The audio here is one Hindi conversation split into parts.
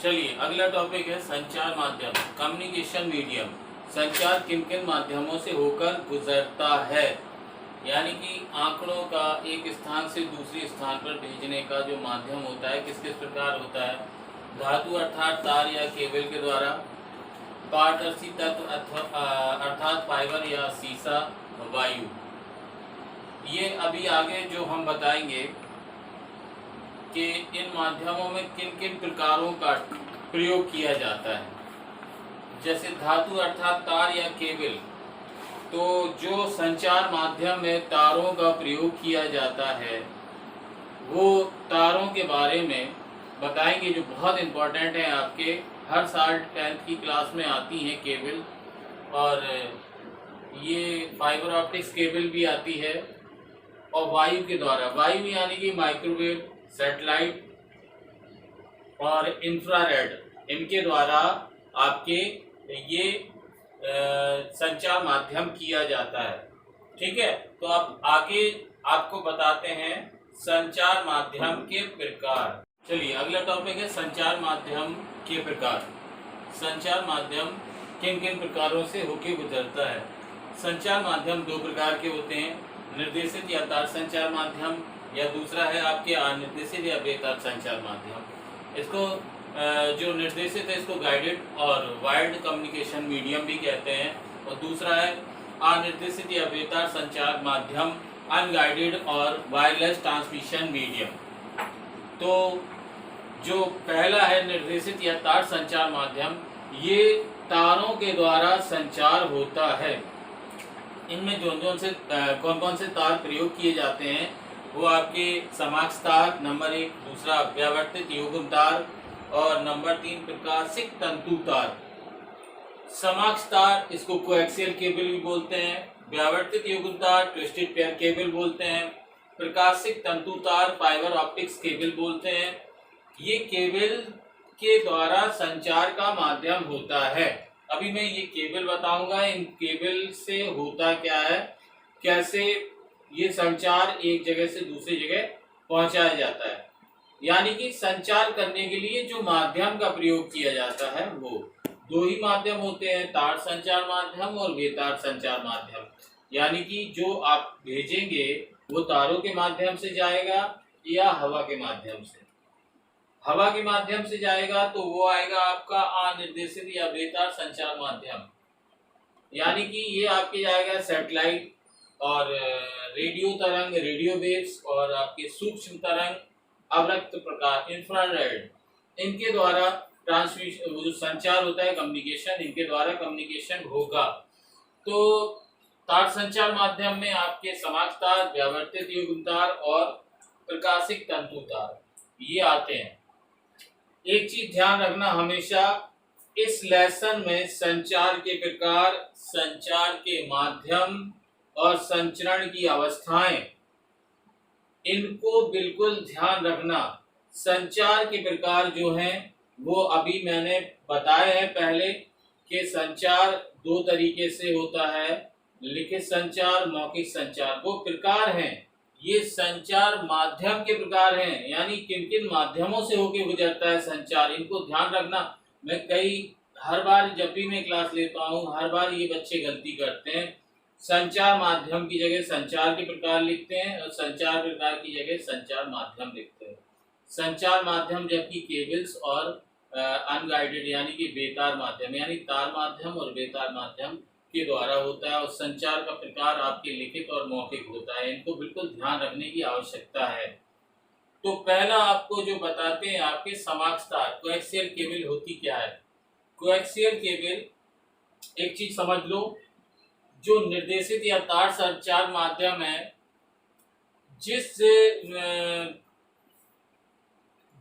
चलिए अगला टॉपिक है संचार माध्यम, कम्युनिकेशन मीडियम। संचार किन किन माध्यमों से होकर गुजरता है, यानी कि आंकड़ों का एक स्थान से दूसरे स्थान पर भेजने का जो माध्यम होता है किस किस प्रकार होता है। धातु अर्थात तार या केबल के द्वारा, पारदर्शी तत्व अर्थात फाइबर या सीसा, वायु। ये अभी आगे जो हम बताएंगे कि इन माध्यमों में किन किन प्रकारों का प्रयोग किया जाता है। जैसे धातु अर्थात तार या केबल, तो जो संचार माध्यम में तारों का प्रयोग किया जाता है वो तारों के बारे में बताएंगे जो बहुत इम्पोर्टेंट है, आपके हर साल 10th की क्लास में आती हैं केबल, और ये फाइबर ऑप्टिक्स केबल भी आती है। और वायु के द्वारा, वायु यानी कि माइक्रोवेव, सैटेलाइट और इंफ्रारेड, इनके द्वारा आपके ये संचार माध्यम किया जाता है। ठीक है, तो आप आगे आपको बताते हैं संचार माध्यम के प्रकार। चलिए अगला टॉपिक है संचार माध्यम के प्रकार। संचार माध्यम किन किन प्रकारों से होके गुजरता है। संचार माध्यम दो प्रकार के होते हैं, निर्देशित या तार संचार माध्यम, या दूसरा है आपके अनिर्देशित या बेतार संचार माध्यम। इसको जो निर्देशित है इसको गाइडेड और वायर्ड कम्युनिकेशन मीडियम भी कहते हैं, और दूसरा है अनिर्देशित या बेतार संचार माध्यम, अनगाइडेड और वायरलेस ट्रांसमिशन मीडियम। तो जो पहला है निर्देशित या तार संचार माध्यम, ये तारों के द्वारा संचार होता है। इनमें कौन कौन से तार प्रयोग किए जाते हैं, वो आपके समाक्ष तार नंबर 1, दूसरा व्यावर्तित युग्म तार, और नंबर 3 प्रकाशिक तंतु तार। समाक्ष तार इसको कोएक्सियल केबल भी बोलते हैं, व्यावर्तित युग्म तार ट्विस्टेड पेयर केबल बोलते हैं, प्रकाशिक तंतु तार फाइबर ऑप्टिक्स केबल बोलते हैं। ये केबल के द्वारा संचार का माध्यम होता है। अभी मैं ये केबल बताऊंगा, इन केबल से होता क्या है, कैसे ये संचार एक जगह से दूसरी जगह पहुंचाया जाता है। यानी कि संचार करने के लिए जो माध्यम का प्रयोग किया जाता है वो दो ही माध्यम होते हैं, तार संचार माध्यम और बेतार संचार माध्यम। यानी कि जो आप भेजेंगे वो तारों के माध्यम से जाएगा या हवा के माध्यम से। हवा के माध्यम से जाएगा तो वो आएगा आपका अनिर्देशित या बेतार संचार माध्यम। यानी कि ये आपके जाएगा सैटेलाइट और रेडियो तरंग, रेडियो वेव्स, और आपके सूक्ष्म तरंग, अवरक्त प्रकाश, इंफ्रारेड, इनके द्वारा ट्रांसमिशन, वो जो संचार होता है कम्युनिकेशन, इनके द्वारा कम्युनिकेशन होगा। तो तार संचार माध्यम में आपके समाक्ष तार, व्यावर्तित युग्म तार और प्रकाशिक तंतु तार ये आते हैं। एक चीज ध्यान रखना हमेशा इस लेसन में, संचार के प्रकार, संचार के माध्यम और संचरण की अवस्थाएं, इनको बिल्कुल ध्यान रखना। संचार के प्रकार जो हैं वो अभी मैंने बताए हैं पहले कि संचार दो तरीके से होता है, लिखित संचार, मौखिक संचार, वो प्रकार हैं। ये संचार माध्यम के प्रकार हैं, यानी किन किन माध्यमों से होके गुजरता है संचार, इनको ध्यान रखना। मैं हर बार जब भी मैं क्लास लेता हूँ हर बार ये बच्चे गलती करते हैं, संचार माध्यम की जगह संचार के प्रकार लिखते हैं और संचार प्रकार की जगह संचार माध्यम लिखते हैं। संचार माध्यम जबकि केबल्स और अनगाइडेड यानी कि बेतार माध्यम, यानी तार माध्यम और बेतार माध्यम के द्वारा होता है। और संचार का प्रकार आपके लिखित और मौखिक होता है, इनको बिल्कुल ध्यान रखने की आवश्यकता है। तो पहला आपको जो बताते हैं आपके समाक्ष तार, कोएक्सियल केबल होती क्या है। कोएक्सियल केबल, एक चीज समझ लो, जो निर्देशित या तार संचार माध्यम है,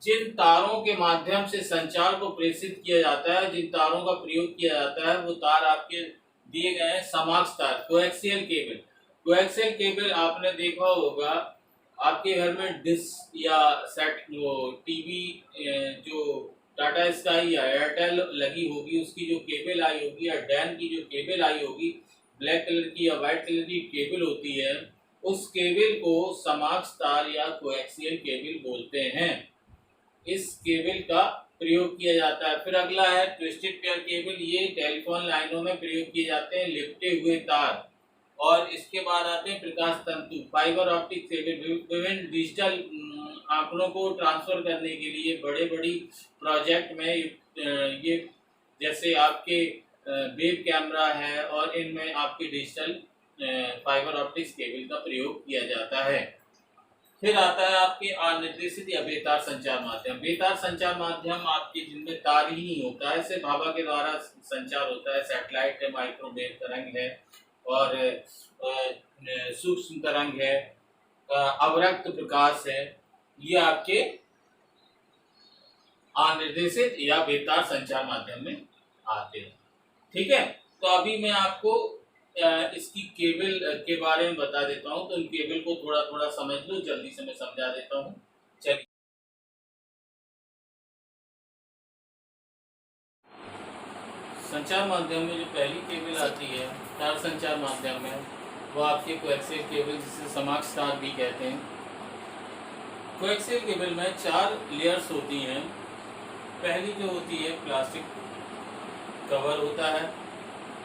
जिन तारों के माध्यम से संचार को प्रेषित किया जाता है, जिन तारों का प्रयोग किया जाता है, वो तार आपके दिए गए हैं समाक्ष तार, कोएक्सियल केबल। कोएक्सियल केबल आपने देखा होगा आपके घर में डिश या सेट, वो टीवी जो टाटा स्काई या एयरटेल लगी होगी, उसकी जो केबल आई होगी, या डैन की जो केबल आई होगी, ब्लैक कलर की या व्हाइट कलर की केबल होती है, उस केबल को समाक्ष तार या कोएक्सियल केबल बोलते हैं। इस केबल का प्रयोग किया जाता है। फिर अगला है ट्विस्टेड पेयर केबल। ये टेलीफोन लाइनों में प्रयोग किए जाते हैं लिपटे हुए तार। और इसके बाद आते हैं प्रकाश तंतु। फाइबर ऑप्टिक केबल विभिन्न डिजिटल आंकड़ों को ट्रांसफर करने के लिए बड़े बड़ी प्रोजेक्ट में ये जैसे आपके वेब कैमरा है और इनमें आपके डिजिटल फाइबर ऑप्टिक्स केबल का प्रयोग किया जाता है। फिर आता है आपके अनिर्देशित या बेतार संचार माध्यम। बेतार संचार माध्यम आपके जिनमें तार ही नहीं होता है, सिर्फ हवा के द्वारा संचार होता है। सैटेलाइट है, माइक्रोवेव तरंग है और सूक्ष्म तरंग है, अवरक्त प्रकाश है। ये आपके अनिर्देशित या बेतार संचार माध्यम में आते हैं। ठीक है, तो अभी मैं आपको इसकी केबल के बारे में बता देता हूँ। तो इन केबल को थोड़ा थोड़ा समझ लो, जल्दी से मैं समझा देता हूँ। चलिए, संचार माध्यम में जो पहली केबल आती है तार संचार माध्यम में, वो आपके कोएक्सियल केबल जिसे समाक्ष तार भी कहते हैं। कोएक्सियल केबल में 4 लेयर्स होती हैं। पहली जो होती है प्लास्टिक कवर होता है।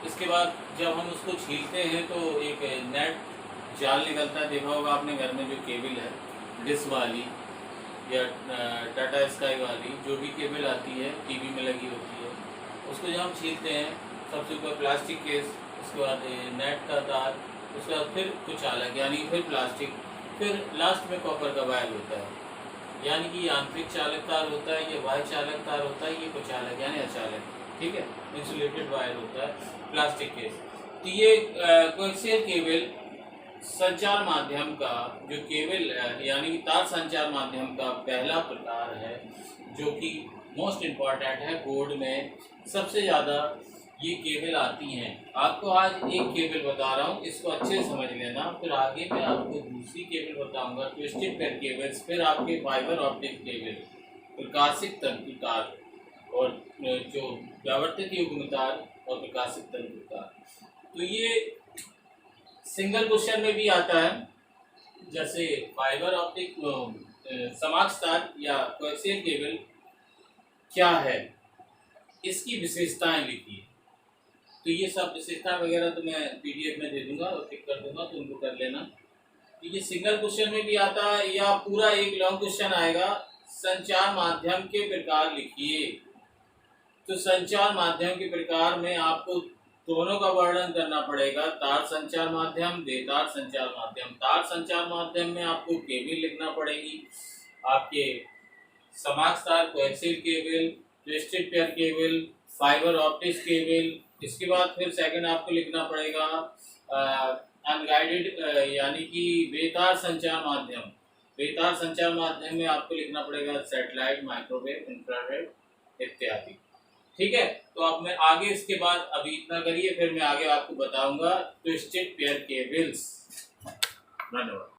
इसके बाद जब हम उसको छीलते हैं तो एक नेट जाल निकलता है। देखा होगा आपने घर में जो केबल है डिश वाली या टाटा स्काई वाली जो भी केबल आती है टीवी में लगी होती है, उसको जब हम छीलते हैं सबसे ऊपर प्लास्टिक केस, उसके बाद नेट का तार, उसके बाद फिर कुछ अलग यानी फिर प्लास्टिक, फिर लास्ट में कॉपर का वायर होता है। यानी कि आंतरिक चालक तार होता है, ये बाह्य चालक तार होता है, ये कुछ अलग यानी अचालक। ठीक है, इंसुलेटेड वायर होता है प्लास्टिक केस। तो ये कोएक्सियल केबल संचार माध्यम का जो केबल यानी कि तार संचार माध्यम का पहला प्रकार है, जो कि मोस्ट इम्पॉर्टेंट है। बोर्ड में सबसे ज़्यादा ये केबल आती हैं। आपको आज एक केबल बता रहा हूँ, इसको अच्छे से समझ लेना। फिर आगे मैं आपको दूसरी केबल बताऊंगा, ट्विस्टेड पेयर केबल्स। फिर आपके फाइबर ऑप्टिक केबल, प्रकाशित तंतु तार और जो व्यावर्तित युग्म तार और प्रकाशित तंतु तार। तो ये सिंगल क्वेश्चन में भी आता है, जैसे फाइबर ऑप्टिक समाक्ष तार या कोएक्सियल केबल क्या है, इसकी विशेषताएं लिखिए। तो ये सब विशेषता वगैरह तो मैं पीडीएफ में दे दूंगा और टिक कर दूंगा, तो उनको कर लेना। तो ये सिंगल क्वेश्चन में भी आता है या पूरा एक लॉन्ग क्वेश्चन आएगा, संचार माध्यम के प्रकार लिखिए। तो संचार माध्यम के प्रकार में आपको दोनों का वर्णन करना पड़ेगा, तार संचार माध्यम, बेतार संचार माध्यम। तार संचार माध्यम में आपको केबल लिखना पड़ेगी, आपके समाक्ष तार, coaxial cable, twisted pair cable, fibre optics cable. इसके बाद फिर सेकंड आपको लिखना पड़ेगा अनगाइडेड यानी कि बेतार संचार माध्यम। बेतार संचार माध्यम में आपको लिखना पड़ेगा सैटेलाइट, माइक्रोवेव, इंफ्रारेड इत्यादि। ठीक है, तो अब मैं आगे इसके बाद अभी इतना करिए, फिर मैं आगे आपको बताऊंगा ट्विस्टेड पेयर केबल्स। धन्यवाद।